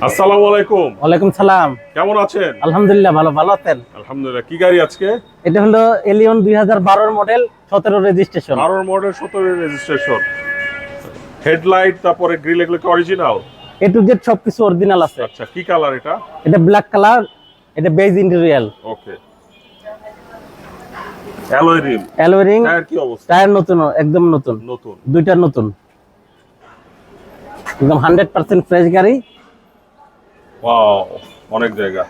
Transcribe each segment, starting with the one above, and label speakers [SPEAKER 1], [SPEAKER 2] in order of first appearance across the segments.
[SPEAKER 1] আসসালামু আলাইকুম।
[SPEAKER 2] ওয়ালাইকুম সালাম।
[SPEAKER 1] কেমন আছেন?
[SPEAKER 2] আলহামদুলিল্লাহ ভালো আছেন?
[SPEAKER 1] আলহামদুলিল্লাহ। কি গাড়ি আজকে?
[SPEAKER 2] এটা হলো Allion 2012 model 17 registration.
[SPEAKER 1] 12 model 17 registration. Headlight তারপরে গ্রিল এগুলো কি অরিজিনাল?
[SPEAKER 2] এ টু জেড সবকিছু অরিজিনাল আছে।
[SPEAKER 1] আচ্ছা, কি কালার এটা?
[SPEAKER 2] এটা ব্ল্যাক কালার, এটা beige interior.
[SPEAKER 1] Okay. Alloy rim.
[SPEAKER 2] Alloy ring.
[SPEAKER 1] Tyre কি অবস্থা?
[SPEAKER 2] টায়ার নতুন, একদম নতুন।
[SPEAKER 1] নতুন।
[SPEAKER 2] দুইটা নতুন। একদম 100% ফ্রেশ গাড়ি।
[SPEAKER 1] ওয়াও, অনেক জায়গা।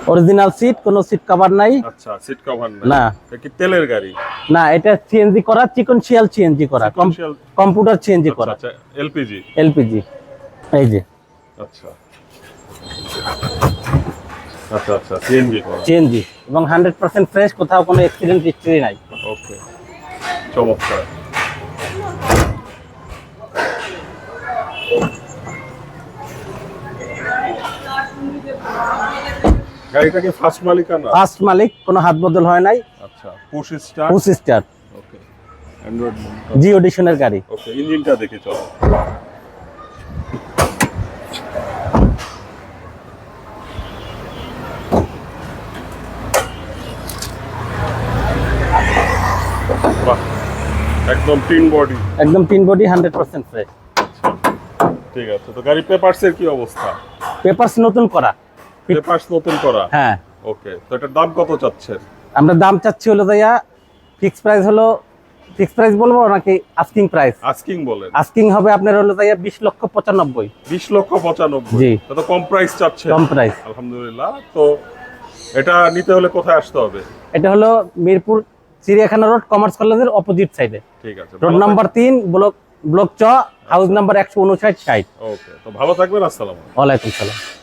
[SPEAKER 2] অরিজিনাল সিট, কোনো সিট কভার নাই।
[SPEAKER 1] আচ্ছা, সিট কভার
[SPEAKER 2] না।
[SPEAKER 1] এটা কি তেলের গাড়ি?
[SPEAKER 2] না, এটা সিএনজি করা, চিকনশিয়াল সিএনজি করা,
[SPEAKER 1] Sequential-
[SPEAKER 2] কম্পিউটার সিএনজি করা।
[SPEAKER 1] আচ্ছা, এলপিজি।
[SPEAKER 2] এলপিজি। এই যে
[SPEAKER 1] আচ্ছা আচ্ছা আচ্ছা, সিএনজি করা।
[SPEAKER 2] সিএনজি এবং 100% ফ্রেশ, কোথাও কোনো অ্যাক্সিডেন্ট হিস্টরি নাই।
[SPEAKER 1] ওকে, চমৎকার। গাড়িটা কি ফার্স্ট মালিকানা?
[SPEAKER 2] ফার্স্ট মালিক, কোনো হাত বদল হয় নাই।
[SPEAKER 1] আচ্ছা, push start.
[SPEAKER 2] Push start.
[SPEAKER 1] Okay, Android.
[SPEAKER 2] G অডিশনের গাড়ি।
[SPEAKER 1] ওকে, ইঞ্জিনটা দেখে চলো। বাহ, একদম টিন বডি।
[SPEAKER 2] একদম তিন বডি, 100% ফ্রেশ।
[SPEAKER 1] ঠিক আছে, তো গাড়ি পেপারসের কি অবস্থা?
[SPEAKER 2] পেপারস নতুন করা।
[SPEAKER 1] পেপারস নতুন করা।
[SPEAKER 2] হ্যাঁ।
[SPEAKER 1] ওকে, তো এটার দাম কত চাচ্ছেন?
[SPEAKER 2] আমরা দাম চাচ্ছি হলো ভাইয়া, ফিক্স প্রাইস হলো, ফিক্স প্রাইস বলবো নাকি আস্কিং প্রাইস?
[SPEAKER 1] আস্কিং বলেন।
[SPEAKER 2] আস্কিং হবে আপনার হলো ভাইয়া 20,95,000।
[SPEAKER 1] 20,95,000।
[SPEAKER 2] জি।
[SPEAKER 1] তো কম প্রাইস চাচ্ছেন।
[SPEAKER 2] কম প্রাইস।
[SPEAKER 1] আলহামদুলিল্লাহ। তো এটা নিতে হলে কোথায় আসতে হবে?
[SPEAKER 2] এটা হলো মিরপুর চিড়িয়াখানা রোড, কমার্স কলেজের অপোজিট সাইডে,
[SPEAKER 1] ঠিক আছে,
[SPEAKER 2] রোড নাম্বার 3, ব্লক চ, হাউস নাম্বার 159 60।
[SPEAKER 1] ওকে, তো ভালো থাকবেন। আসসালামু আলাইকুম।
[SPEAKER 2] ওয়ালাইকুম সালাম।